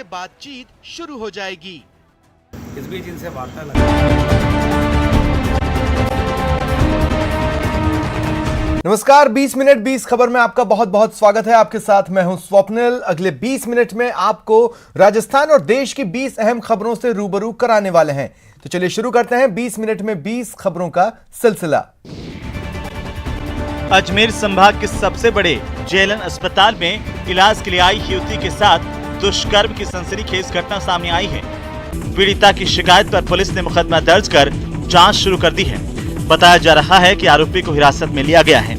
बातचीत शुरू हो जाएगी। इस बीच इनसे वार्तालाप। नमस्कार, 20 मिनट 20 खबर में आपका बहुत बहुत स्वागत है। आपके साथ मैं हूं स्वप्निल। अगले 20 मिनट में आपको राजस्थान और देश की 20 अहम खबरों से रूबरू कराने वाले हैं। तो चलिए शुरू करते हैं 20 मिनट में 20 खबरों का सिलसिला। अजमेर संभाग के सबसे बड़े जेएलएन अस्पताल में इलाज के लिए आई युवती के साथ दुष्कर्म की सनसनीखेज घटना सामने आई है। पीड़िता की शिकायत पर पुलिस ने मुकदमा दर्ज कर जांच शुरू कर दी है। बताया जा रहा है कि आरोपी को हिरासत में लिया गया है।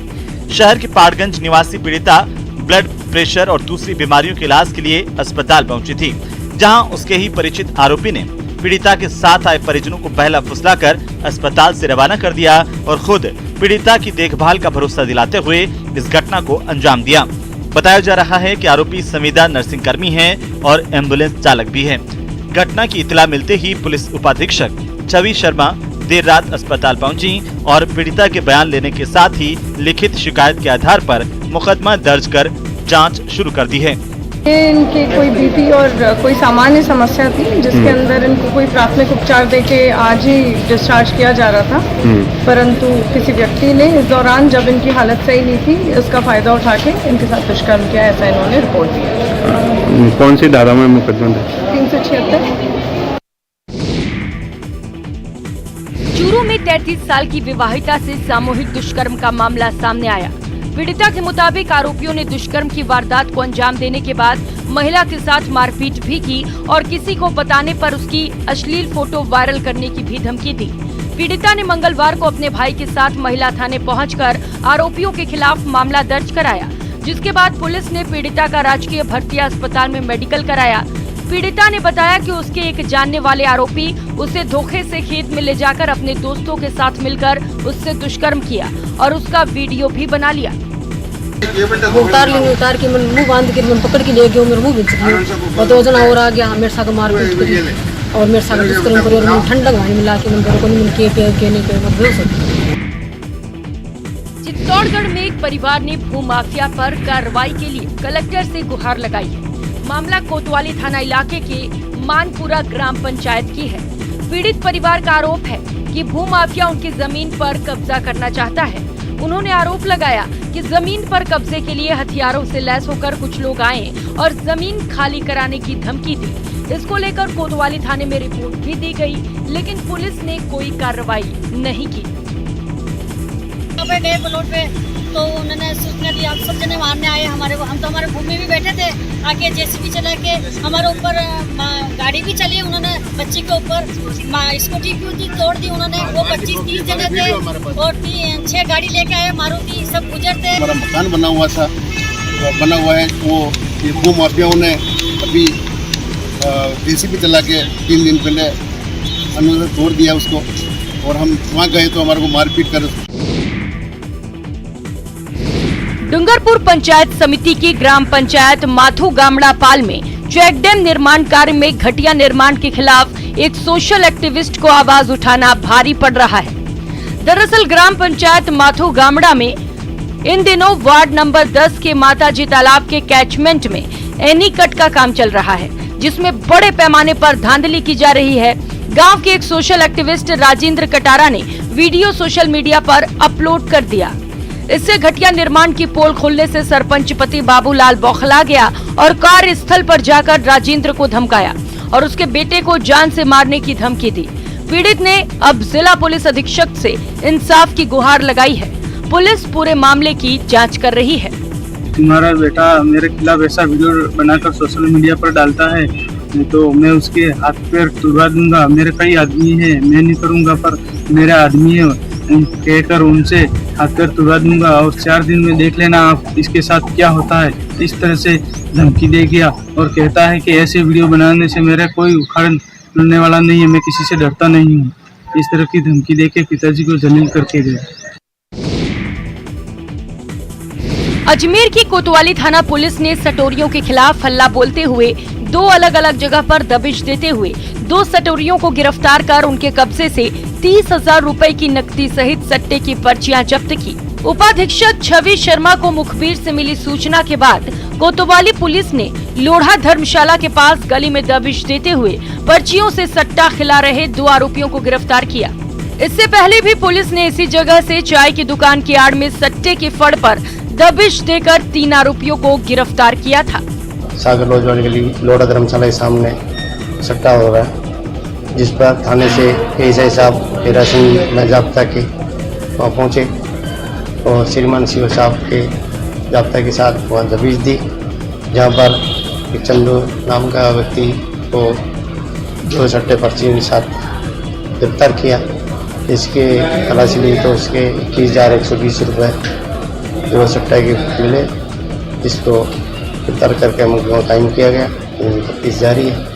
शहर के पाटगंज निवासी पीड़िता ब्लड प्रेशर और दूसरी बीमारियों के इलाज के लिए अस्पताल पहुंची थी, जहां उसके ही परिचित आरोपी ने पीड़िता के साथ आए परिजनों को बहला फुसलाकर अस्पताल से रवाना कर दिया और खुद पीड़िता की देखभाल का भरोसा दिलाते हुए इस घटना को अंजाम दिया। बताया जा रहा है कि आरोपी संविदा नर्सिंग कर्मी है और एम्बुलेंस चालक भी है। घटना की इत्तला मिलते ही पुलिस उपाधीक्षक छवि शर्मा देर रात अस्पताल पहुंची और पीड़िता के बयान लेने के साथ ही लिखित शिकायत के आधार पर मुकदमा दर्ज कर जांच शुरू कर दी है। इनके कोई बीपी और कोई सामान्य समस्या थी, जिसके अंदर इनको कोई प्राथमिक उपचार देके आज ही डिस्चार्ज किया जा रहा था, परंतु किसी व्यक्ति ने इस दौरान जब इनकी हालत सही नहीं थी, इसका फायदा उठा के इनके साथ दुष्कर्म किया, ऐसा इन्होंने रिपोर्ट दिया। कौन सी धारा में मुकदमा दर्ज? 376। चूरू में 33 साल की विवाहिता से सामूहिक दुष्कर्म का मामला सामने आया। पीड़िता के मुताबिक आरोपियों ने दुष्कर्म की वारदात को अंजाम देने के बाद महिला के साथ मारपीट भी की और किसी को बताने पर उसकी अश्लील फोटो वायरल करने की भी धमकी दी। पीड़िता ने मंगलवार को अपने भाई के साथ महिला थाने पहुंचकर आरोपियों के खिलाफ मामला दर्ज कराया, जिसके बाद पुलिस ने पीड़िता का राजकीय भर्तिया अस्पताल में मेडिकल कराया। पीड़िता ने बताया कि उसके एक जानने वाले आरोपी उसे धोखे से खेत में ले जाकर अपने दोस्तों के साथ मिलकर उससे दुष्कर्म किया और उसका वीडियो भी बना लिया। उतार के मैं मुंह बांध के मैं पकड़ के ले गया, मेरे मुंह बिच गया और 2 जना और आ गया मेरे साथ मारपीट करी और मेरे साथ दुष्कर्म करी और मैं ठंडा पानी मिला के मैं घर को नहीं के मैं बेहोश हो गया। चित्तौड़गढ़ में एक परिवार ने भूमाफिया पर कार्रवाई के लिए कलेक्टर से गुहार लगाई है। मामला कोतवाली थाना इलाके के मानपुरा ग्राम पंचायत की है। पीड़ित परिवार का आरोप है कि भूमाफिया उनकी जमीन पर कब्जा करना चाहता है। उन्होंने आरोप लगाया कि जमीन पर कब्जे के लिए हथियारों से लैस होकर कुछ लोग आए और जमीन खाली कराने की धमकी दी। इसको लेकर कोतवाली थाने में रिपोर्ट भी दी गई, लेकिन पुलिस ने कोई कार्रवाई नहीं की। तो उन्होंने सूचना दी, आप सब जने मारने आए हमारे को। हम तो हमारे भूमि में बैठे थे, आगे जेसीबी चला के हमारे ऊपर गाड़ी भी चली, उन्होंने बच्ची के ऊपर स्कूटी भी तोड़ दी उन्होंने। वो 25-30 जने थे और 6 गाड़ी लेके आए, मारुति सब गुजर थे। हमारा मकान बना हुआ है, वो ये भूमाफियाओं ने अभी जेसीबी चला के 3 दिन पहले अनुरोध तोड़ दिया उसको, और हम वहाँ गए तो हमारे को मारपीट कर। डूंगरपुर पंचायत समिति की ग्राम पंचायत माथू गामड़ा पाल में चेक डैम निर्माण कार्य में घटिया निर्माण के खिलाफ एक सोशल एक्टिविस्ट को आवाज उठाना भारी पड़ रहा है। दरअसल ग्राम पंचायत माथू गामड़ा में इन दिनों वार्ड नंबर 10 के माताजी तालाब के कैचमेंट में एनी कट का काम चल रहा है, जिसमें बड़े पैमाने पर धांधली की जा रही है। गाँव के एक सोशल एक्टिविस्ट राजेंद्र कटारा ने वीडियो सोशल मीडिया पर अपलोड कर दिया। इससे घटिया निर्माण की पोल खोलने से सरपंच पति बाबूलाल बौखला गया और कार्यस्थल पर जाकर राजेंद्र को धमकाया और उसके बेटे को जान से मारने की धमकी दी। पीड़ित ने अब जिला पुलिस अधीक्षक से इंसाफ की गुहार लगाई है। पुलिस पूरे मामले की जांच कर रही है। तुम्हारा बेटा मेरे खिलाफ ऐसा वीडियो बनाकर सोशल मीडिया पर डालता है तो मैं उसके हाथ पैर तुड़वा दूंगा। मेरे कई आदमी है, मैं नहीं करूंगा, पर मेरे आदमी है कहकर उनसे हाथ पैर तुड़वा दूंगा और 4 दिन में देख लेना आप इसके साथ क्या होता है। इस तरह से धमकी दे गया और कहता है कि ऐसे वीडियो बनाने से मेरा कोई उखाड़ने वाला नहीं है, मैं किसी से डरता नहीं हूँ। इस तरह की धमकी देके पिताजी को जलील करके गया। अजमेर की कोतवाली थाना पुलिस ने सटोरियों के खिलाफ हल्ला बोलते हुए 2 अलग अलग जगह पर दबिश देते हुए 2 सटोरियों को गिरफ्तार कर उनके कब्जे से 30,000 रुपए की नकदी सहित सट्टे की पर्चियां जब्त की। उपाधीक्षक छवि शर्मा को मुखबिर से मिली सूचना के बाद कोतवाली पुलिस ने लोढ़ा धर्मशाला के पास गली में दबिश देते हुए पर्चियों से सट्टा खिला रहे 2 आरोपियों को गिरफ्तार किया। इससे पहले भी पुलिस ने इसी जगह से चाय की दुकान की आड़ में सट्टे के फड़ पर दबिश देकर 3 आरोपियों को गिरफ्तार किया था। सागर नौजवान गली लोढ़ा धर्मशाला के सामने सट्टा हो रहा है, जिस पर थाने से एएसआई साहब हेरा सिंह जाब्ता के वहाँ पहुँचे और श्रीमान शिव साहब के जाब्ता के साथ वहाँ दबिश दी, जहाँ पर एक चंदू नाम का व्यक्ति को 2 सट्टे पर्ची के साथ गिरफ्तार किया। इसके तलाशी ली तो उसके 21,120 रुपये 2 सट्टे के मिले, जिसको गिरफ्तार करके मुकदमा कायम किया गया। तफ्तीश जारी है।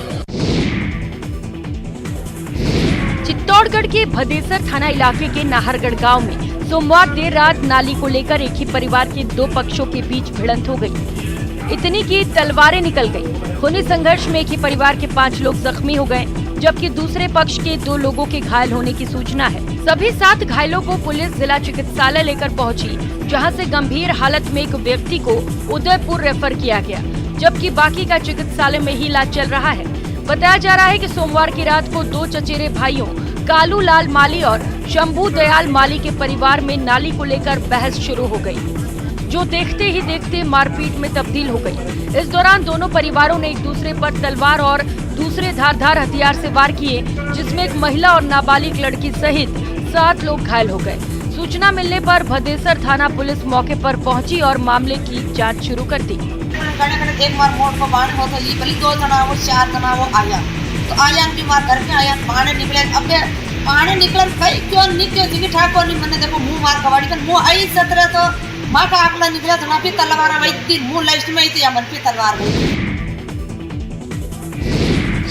चित्तौड़गढ़ के भदेसर थाना इलाके के नाहरगढ़ गांव में सोमवार देर रात नाली को लेकर एक ही परिवार के 2 पक्षों के बीच भिड़ंत हो गई। इतनी की तलवारें निकल गई। खूनी संघर्ष में एक ही परिवार के 5 लोग जख्मी हो गए, जबकि दूसरे पक्ष के 2 लोगों के घायल होने की सूचना है। सभी 7 घायलों को पुलिस जिला चिकित्सालय लेकर पहुंची, जहां से गंभीर हालत में एक व्यक्ति को उदयपुर रेफर किया गया, जबकि बाकी का चिकित्सालय में ही इलाज चल रहा है। बताया जा रहा है कि सोमवार की रात को 2 चचेरे भाइयों कालू लाल माली और शंभू दयाल माली के परिवार में नाली को लेकर बहस शुरू हो गई, जो देखते ही देखते मारपीट में तब्दील हो गई। इस दौरान दोनों परिवारों ने एक दूसरे पर तलवार और दूसरे धारदार हथियार से वार किए, जिसमें एक महिला और नाबालिग लड़की सहित 7 लोग घायल हो गए। सूचना मिलने पर भदेसर थाना पुलिस मौके पर पहुंची और मामले की जांच शुरू कर दी। एक बार मोड़ को बाढ़ हो तो ये भली 2 जना वो 4 जना वो आया तो आया की मार करके आया पानी निकले। अब पानी निकल कई क्यों निकले जी ठाकुर नहीं मैंने देखो मुंह मार कबाड़ी कर मुंह आई सतरे तो माँ का आकला निकला तो ना फिर तलवार आई मुंह लाइस्ट में आई थी या मन फिर तलवार गई।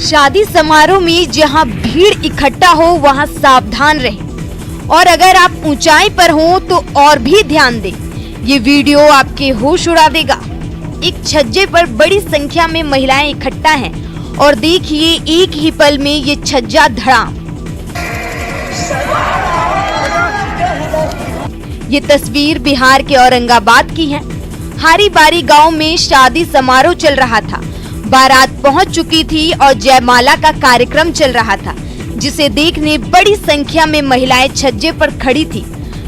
शादी समारोह में जहां भीड़ इकट्ठा हो वहां सावधान रहें और अगर आप ऊंचाई पर हो तो और भी ध्यान दें। ये वीडियो आपके होश उड़ा देगा। एक छज्जे पर बड़ी संख्या में महिलाएं इकट्ठा हैं और देखिए एक ही पल में ये छज्जा धड़ाम। ये तस्वीर बिहार के औरंगाबाद की है। हारी बारी गांव में शादी समारोह चल रहा था। बारात पहुंच चुकी थी और जयमाला का कार्यक्रम चल रहा था, जिसे देखने बड़ी संख्या में महिलाएं छज्जे पर खड़ी थी।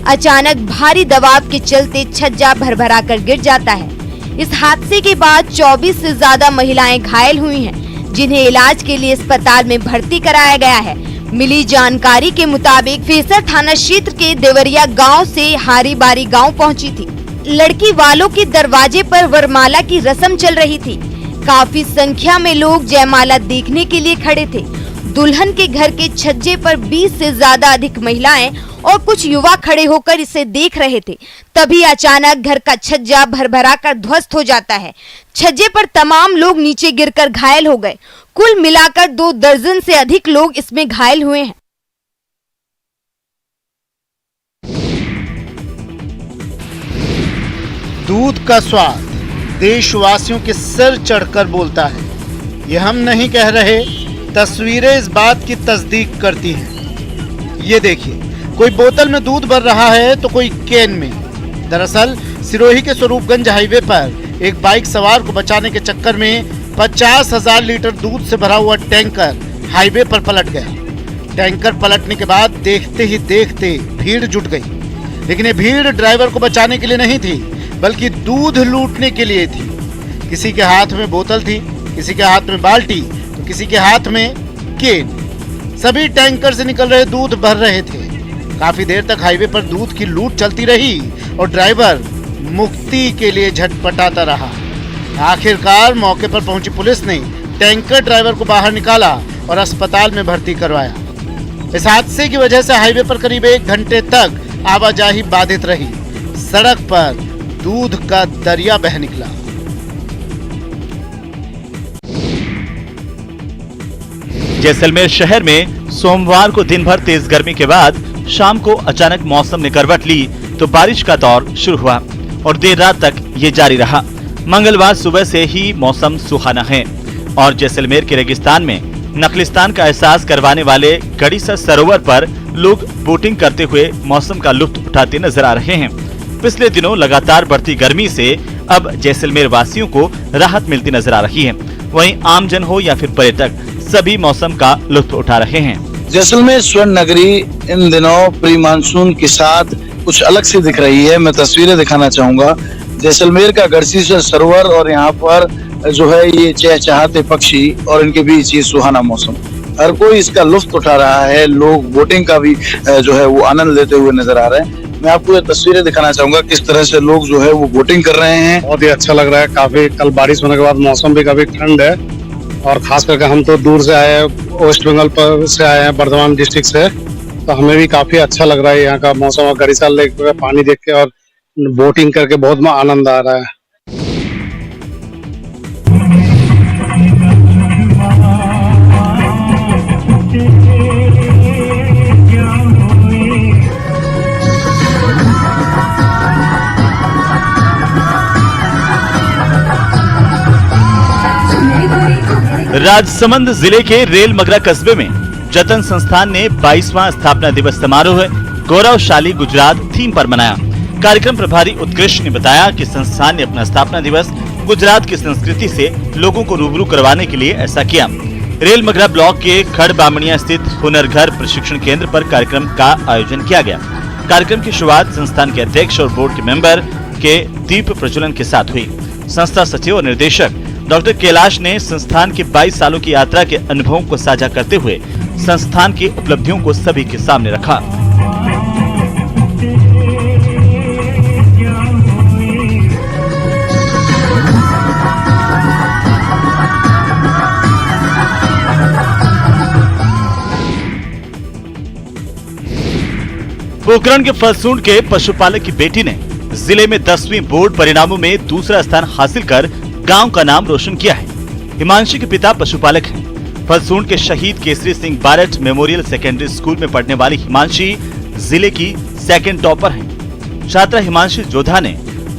अचानक भारी दबाव के चलते छज्जा भरभरा कर गिर जाता है। इस हादसे के बाद 24 से ज्यादा महिलाएं घायल हुई हैं, जिन्हें इलाज के लिए अस्पताल में भर्ती कराया गया है। मिली जानकारी के मुताबिक फेसर थाना क्षेत्र के देवरिया गांव से हारी बारी गांव पहुंची थी। लड़की वालों के दरवाजे पर वरमाला की रस्म चल रही थी। काफी संख्या में लोग जयमाला देखने के लिए खड़े थे। दुल्हन के घर के छज्जे पर 20 से ज्यादा अधिक महिलाएं और कुछ युवा खड़े होकर इसे देख रहे थे। तभी अचानक घर का छज्जा भरभरा कर ध्वस्त हो जाता है। छज्जे पर तमाम लोग नीचे गिरकर घायल हो गए। कुल मिलाकर 2 दर्जन से अधिक लोग इसमें घायल हुए हैं। दूध का स्वाद देशवासियों के सिर चढ़कर बोलता है। ये हम नहीं कह रहे, तस्वीरें इस बात की तस्दीक करती हैं। ये देखिए, कोई बोतल में दूध भर रहा है तो कोई कैन में। दरअसल सिरोही के स्वरूपगंज हाईवे पर एक बाइक सवार को बचाने के चक्कर में 50,000 लीटर दूध से भरा हुआ टैंकर हाईवे पर पलट गया। टैंकर पलटने के बाद देखते ही देखते भीड़ जुट गई। लेकिन ये भीड़ ड्राइवर को बचाने के लिए नहीं थी, बल्कि दूध लूटने के लिए थी। किसी के हाथ में बोतल थी, किसी के हाथ में बाल्टी, तो किसी के हाथ में केन। सभी टैंकर से निकल रहे दूध भर रहे थे। काफी देर तक हाईवे पर दूध की लूट चलती रही और ड्राइवर मुक्ति के लिए झटपटाता रहा। आखिरकार मौके पर पहुंची पुलिस ने टैंकर ड्राइवर को बाहर निकाला और अस्पताल में भर्ती करवाया। इस हादसे की वजह से हाईवे पर करीब 1 घंटे तक आवाजाही बाधित रही। सड़क पर दूध का दरिया बह निकला। जैसलमेर शहर में सोमवार को दिन भर तेज गर्मी के बाद शाम को अचानक मौसम ने करवट ली तो बारिश का दौर शुरू हुआ और देर रात तक ये जारी रहा। मंगलवार सुबह से ही मौसम सुहाना है और जैसलमेर के रेगिस्तान में नखलिस्तान का एहसास करवाने वाले गड़ीसा सरोवर पर लोग बोटिंग करते हुए मौसम का लुत्फ उठाते नजर आ रहे हैं। पिछले दिनों लगातार बढ़ती गर्मी से अब जैसलमेर वासियों को राहत मिलती नजर आ रही है। वहीं आमजन हो या फिर पर्यटक सभी मौसम का लुत्फ उठा रहे हैं। जैसलमेर स्वर्ण नगरी इन दिनों प्री मानसून के साथ कुछ अलग सी दिख रही है। मैं तस्वीरें दिखाना चाहूंगा। जैसलमेर का गढ़सीसर सरोवर और यहाँ पर जो है ये चहचहाते पक्षी और इनके बीच ये सुहाना मौसम, हर कोई इसका लुत्फ उठा रहा है। लोग बोटिंग का भी जो है वो आनंद लेते हुए नजर आ रहे हैं। मैं आपको ये तस्वीरें दिखाना चाहूंगा किस तरह से लोग जो है वो बोटिंग कर रहे हैं। बहुत ही अच्छा लग रहा है। काफी कल बारिश होने के बाद मौसम भी काफी ठंड है और खास करके हम तो दूर से आए हैं, वेस्ट बंगाल पर से आए हैं, बर्धमान डिस्ट्रिक्ट से, तो हमें भी काफी अच्छा लग रहा है यहाँ का मौसम और गरीसा लेक पे पानी देख के और बोटिंग करके बहुत आनंद आ रहा है। राजसमंद जिले के रेल मगरा कस्बे में जतन संस्थान ने 22वां स्थापना दिवस समारोह गौरवशाली गुजरात थीम पर मनाया। कार्यक्रम प्रभारी उत्कृष्ट ने बताया कि संस्थान ने अपना स्थापना दिवस गुजरात की संस्कृति से लोगों को रूबरू करवाने के लिए ऐसा किया। रेल मगरा ब्लॉक के खड़ बामणिया स्थित हुनर घर प्रशिक्षण केंद्र पर कार्यक्रम का आयोजन किया गया। कार्यक्रम की शुरुआत संस्थान के अध्यक्ष और बोर्ड के मेंबर के दीप प्रज्वलन के साथ हुई। संस्था सचिव और निर्देशक डॉक्टर कैलाश ने संस्थान की 22 सालों की यात्रा के अनुभवों को साझा करते हुए संस्थान की उपलब्धियों को सभी के सामने रखा। पोखरण के फलसूंड के पशुपालक की बेटी ने जिले में 10वीं बोर्ड परिणामों में दूसरा स्थान हासिल कर गांव का नाम रोशन किया है। हिमांशी के पिता पशुपालक हैं। फलसूंड के Shaheed Kesari Singh Barhat memorial secondary school में पढ़ने वाली हिमांशी जिले की सेकंड टॉपर हैं। छात्रा हिमांशी जोधा ने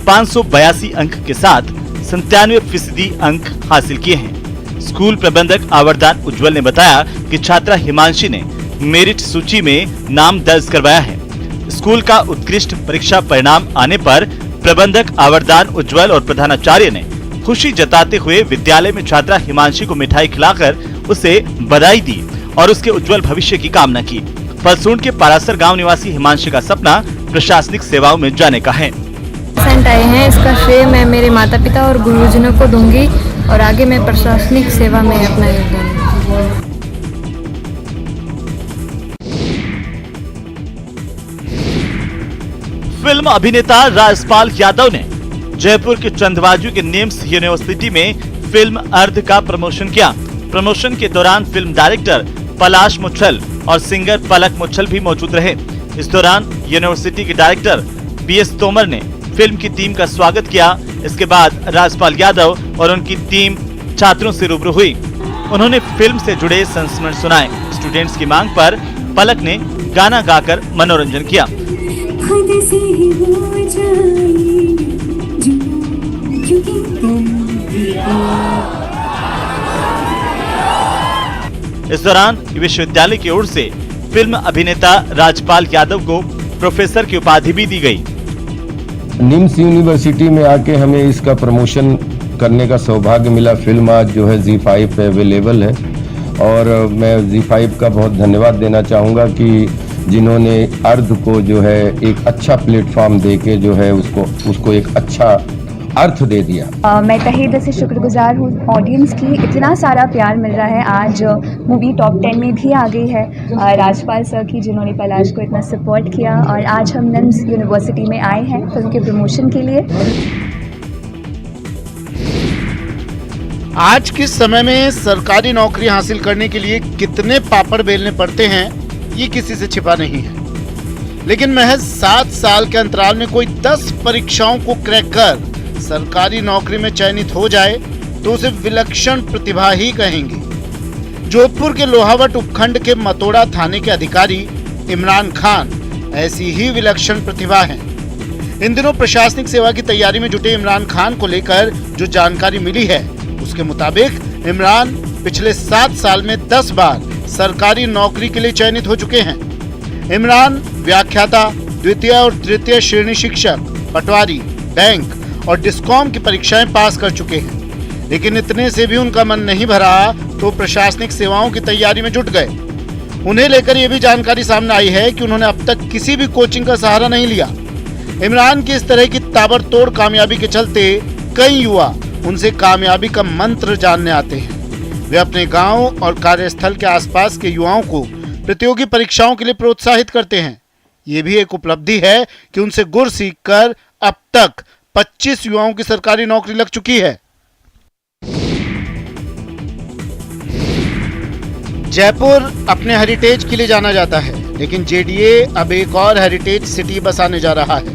582 अंक के साथ 97% अंक हासिल किए हैं। स्कूल प्रबंधक आवर्दान उज्जवल ने बताया कि छात्रा हिमांशी ने मेरिट सूची में नाम दर्ज करवाया है। स्कूल का उत्कृष्ट परीक्षा परिणाम आने पर प्रबंधक आवर्दान उज्जवल और प्रधानाचार्य ने खुशी जताते हुए विद्यालय में छात्रा हिमांशी को मिठाई खिलाकर उसे बधाई दी और उसके उज्जवल भविष्य की कामना की। फलसूंड के पारासर गांव निवासी हिमांशी का सपना प्रशासनिक सेवाओं में जाने का है। आए हैं, इसका श्रेय मैं मेरे माता पिता और गुरुजनों को दूंगी और आगे मैं प्रशासनिक सेवा में अपना योगदान दूंगी। फिल्म अभिनेता राजपाल यादव ने जयपुर के चंदबाजू के निम्स यूनिवर्सिटी में फिल्म अर्ध का प्रमोशन किया। प्रमोशन के दौरान फिल्म डायरेक्टर पलाश मुच्छल और सिंगर पलक मुच्छल भी मौजूद रहे। इस दौरान यूनिवर्सिटी के डायरेक्टर बीएस तोमर ने फिल्म की टीम का स्वागत किया। इसके बाद राजपाल यादव और उनकी टीम छात्रों से रूबरू हुई। उन्होंने फिल्म से जुड़े संस्मरण सुनाए। स्टूडेंट्स की मांग पर पलक ने गाना गाकर मनोरंजन किया। इस दौरान विश्वविद्यालय की ओर से फिल्म अभिनेता राजपाल यादव को प्रोफेसर की उपाधि भी दी गई। निम्स यूनिवर्सिटी में आके हमें इसका प्रमोशन करने का सौभाग्य मिला। फिल्म आज जो है ZEE5 पे अवेलेबल है और मैं ZEE5 का बहुत धन्यवाद देना चाहूँगा कि जिन्होंने अर्ध को जो है एक अच्छा प्लेटफॉर्म देके जो है उसको एक अच्छा अर्थ दे दिया। मैं तहे दिल से शुक्रगुजार हूँ ऑडियंस की। इतना सारा प्यार मिल रहा है। आज मूवी टॉप 10 में भी आ गई है। राजपाल सर की जिन्होंने पलाश को इतना सपोर्ट किया और आज हम निम्स यूनिवर्सिटी में आए हैं फिल्म के प्रमोशन के लिए। आज के समय में सरकारी नौकरी हासिल करने के लिए कितने पापड़ बेलने पड़ते हैं ये किसी से छिपा नहीं है, लेकिन महज 7 साल के अंतराल में कोई 10 परीक्षाओं को क्रैक कर सरकारी नौकरी में चयनित हो जाए तो उसे विलक्षण प्रतिभा ही कहेंगे। जोधपुर के लोहावट उपखंड के मतोड़ा थाने के अधिकारी इमरान खान ऐसी ही विलक्षण प्रतिभा हैं। इन दिनों प्रशासनिक सेवा की तैयारी में जुटे इमरान खान को लेकर जो जानकारी मिली है उसके मुताबिक इमरान पिछले 7 साल में 10 बार सरकारी नौकरी के लिए चयनित हो चुके हैं। इमरान व्याख्याता, द्वितीय और तृतीय श्रेणी शिक्षक, पटवारी, बैंक और डिस्कॉम की परीक्षाएं पास कर चुके हैं, लेकिन इतने से भी उनका मन नहीं भरा तो प्रशासनिक सेवाओं की तैयारी में जुट गए। उन्हें लेकर यह भी जानकारी सामने आई है कि उन्होंने अब तक किसी भी कोचिंग का सहारा नहीं लिया। इमरान की इस तरह की ताबड़तोड़ कामयाबी के चलते कई युवा उनसे कामयाबी का मंत्र जानने आते हैं। वे अपने गांव और कार्यस्थल के आसपास के युवाओं को प्रतियोगी परीक्षाओं के लिए प्रोत्साहित करते हैं। ये भी एक उपलब्धि है कि उनसे गुर सीखकर अब तक 25 युवाओं की सरकारी नौकरी लग चुकी है। जयपुर अपने हेरिटेज के लिए जाना जाता है, लेकिन जेडीए अब एक और हेरिटेज सिटी बसाने जा रहा है।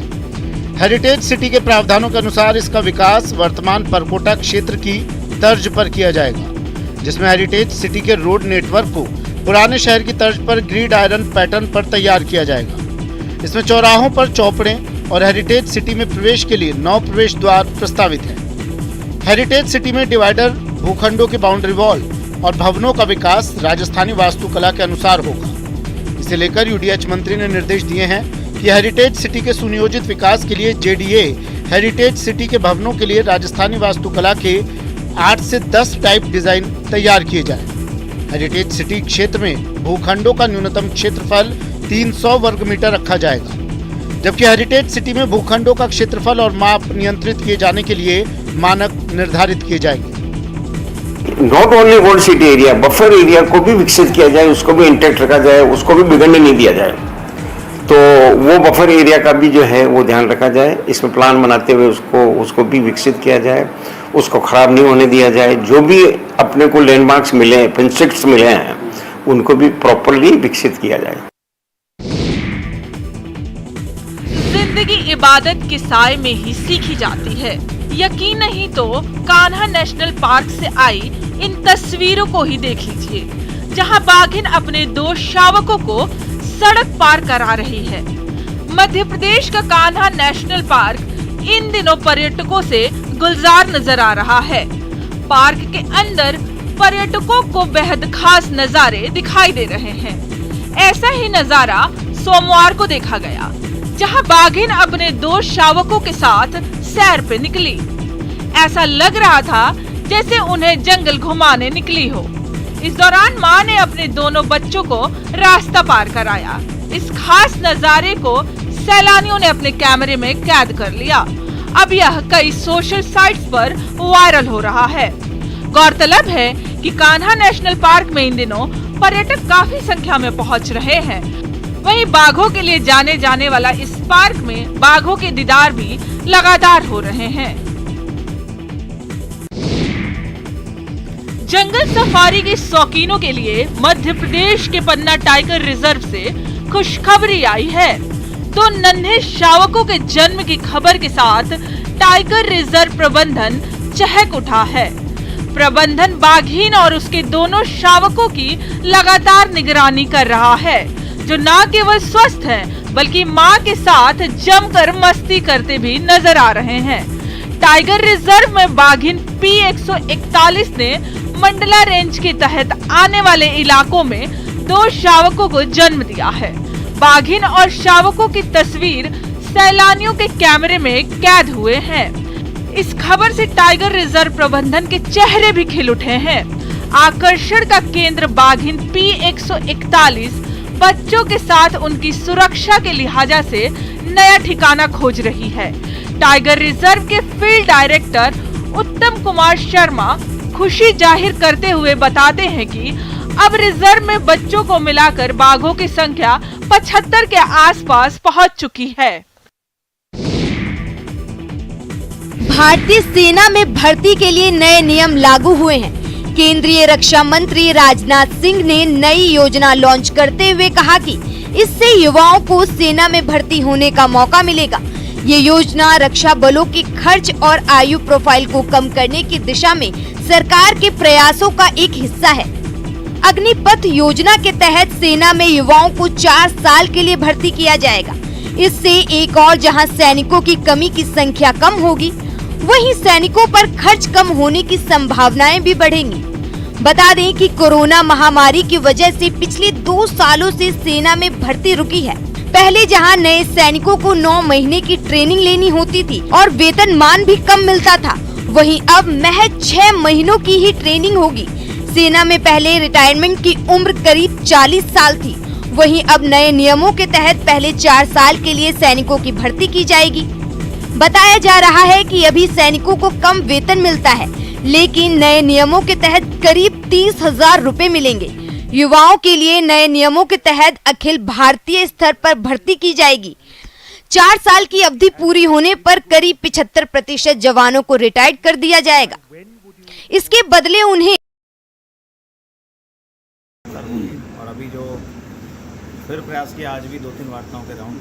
हेरिटेज सिटी के प्रावधानों के अनुसार इसका विकास वर्तमान परकोटा क्षेत्र की तर्ज पर किया जाएगा, जिसमें हेरिटेज सिटी के रोड नेटवर्क को पुराने शहर की तर्ज पर ग्रिड आयरन पैटर्न पर तैयार किया जाएगा। इसमें चौराहों पर चौपड़ें और हेरिटेज सिटी में प्रवेश के लिए 9 प्रवेश द्वार प्रस्तावित है। हेरिटेज सिटी में डिवाइडर, भूखंडों के बाउंड्री वॉल और भवनों का विकास राजस्थानी वास्तुकला के अनुसार होगा। इसे लेकर यूडीएच मंत्री ने निर्देश दिए हैं कि हेरिटेज सिटी के सुनियोजित विकास के लिए जेडीए हेरिटेज सिटी के भवनों के लिए राजस्थानी वास्तुकला के 8 से 10 टाइप डिजाइन तैयार किए जाए। हेरिटेज सिटी क्षेत्र में भूखंडों का न्यूनतम क्षेत्रफल 300 वर्ग मीटर रखा जाएगा, जबकि हेरिटेज सिटी में भूखंडों का क्षेत्रफल और माप नियंत्रित किए जाने के लिए मानक निर्धारित किए जाएंगे। Not only old city area, buffer area को भी विकसित किया जाए, उसको भी इंटैक्ट रखा जाए, उसको भी बिगड़ने नहीं दिया जाए। तो वो बफर एरिया का भी जो है वो ध्यान रखा जाए। इसमें प्लान बनाते हुए उसको भी विकसित किया जाए, उसको खराब नहीं होने दिया जाए। जो भी अपने को लैंडमार्क्स मिले, पिनस्ट्रिक्स मिले हैं, उनको भी प्रॉपर्ली विकसित किया जाए। जिंदगी इबादत के साए में ही सीखी जाती है। यकीन नहीं तो कान्हा नेशनल पार्क से आई इन तस्वीरों को ही देख लीजिए, जहां बाघिन अपने 2 शावकों को सड़क पार करा रही है। मध्य प्रदेश का कान्हा नेशनल पार्क इन दिनों पर्यटकों से गुलजार नजर आ रहा है। पार्क के अंदर पर्यटकों को बेहद खास नजारे दिखाई दे रहे हैं। ऐसा ही नजारा सोमवार को देखा गया, जहां बाघिन अपने 2 शावकों के साथ सैर पे निकली। ऐसा लग रहा था जैसे उन्हें जंगल घुमाने निकली हो। इस दौरान मां ने अपने दोनों बच्चों को रास्ता पार कराया। इस खास नजारे को सैलानियों ने अपने कैमरे में कैद कर लिया। अब यह कई सोशल साइट्स पर वायरल हो रहा है। गौरतलब है कि कान्हा नेशनल पार्क में इन दिनों पर्यटक काफी संख्या में पहुंच रहे हैं। वहीं बाघों के लिए जाने वाला इस पार्क में बाघों के दीदार भी लगातार हो रहे हैं। जंगल सफारी के शौकीनों के लिए मध्य प्रदेश के पन्ना टाइगर रिजर्व से खुशखबरी आई है। 2 नन्हे शावकों के जन्म की खबर के साथ टाइगर रिजर्व प्रबंधन चहक उठा है। प्रबंधन बाघीन और उसके दोनों शावकों की लगातार निगरानी कर रहा है, जो न केवल स्वस्थ हैं, बल्कि मां के साथ जमकर मस्ती करते भी नजर आ रहे हैं। टाइगर रिजर्व में बाघिन P141 ने मंडला रेंज के तहत आने वाले इलाकों में 2 शावकों को जन्म दिया है। बाघिन और शावकों की तस्वीर सैलानियों के कैमरे में कैद हुए हैं। इस खबर से टाइगर रिजर्व प्रबंधन के चेहरे भी खिल उठे हैं। आकर्षण का केंद्र बाघिन P141 बच्चों के साथ उनकी सुरक्षा के लिहाजा से नया ठिकाना खोज रही है। टाइगर रिजर्व के फील्ड डायरेक्टर उत्तम कुमार शर्मा खुशी जाहिर करते हुए बताते हैं कि अब रिजर्व में बच्चों को मिलाकर बाघों की संख्या 75 के आसपास पहुंच चुकी है। भारतीय सेना में भर्ती के लिए नए नियम लागू हुए हैं। केंद्रीय रक्षा मंत्री राजनाथ सिंह ने नई योजना लॉन्च करते हुए कहा कि इससे युवाओं को सेना में भर्ती होने का मौका मिलेगा। ये योजना रक्षा बलों के खर्च और आयु प्रोफाइल को कम करने की दिशा में सरकार के प्रयासों का एक हिस्सा है। अग्निपथ योजना के तहत सेना में युवाओं को 4 साल के लिए भर्ती किया जाएगा। इससे एक और जहां सैनिकों की कमी की संख्या कम होगी, वहीं सैनिकों पर खर्च कम होने की संभावनाएं भी बढ़ेंगी। बता दें कि कोरोना महामारी की वजह से पिछले 2 सालों से सेना में भर्ती रुकी है। पहले जहां नए सैनिकों को 9 महीने की ट्रेनिंग लेनी होती थी और वेतनमान भी कम मिलता था, वहीं अब महज 6 महीनों की ही ट्रेनिंग होगी। सेना में पहले रिटायरमेंट की उम्र करीब 40 साल थी, वहीं अब नए नियमों के तहत पहले 4 साल के लिए सैनिकों की भर्ती की जाएगी। बताया जा रहा है कि अभी सैनिकों को कम वेतन मिलता है, लेकिन नए नियमों के तहत करीब 30,000 रुपए मिलेंगे। युवाओं के लिए नए नियमों के तहत अखिल भारतीय स्तर पर भर्ती की जाएगी। 4 साल की अवधि पूरी होने पर करीब 75% जवानों को रिटायर्ड कर दिया जाएगा। इसके बदले उन्हें और अभी जो फिर प्रयास किया, आज भी 2-3 वार्ताओं के राउंड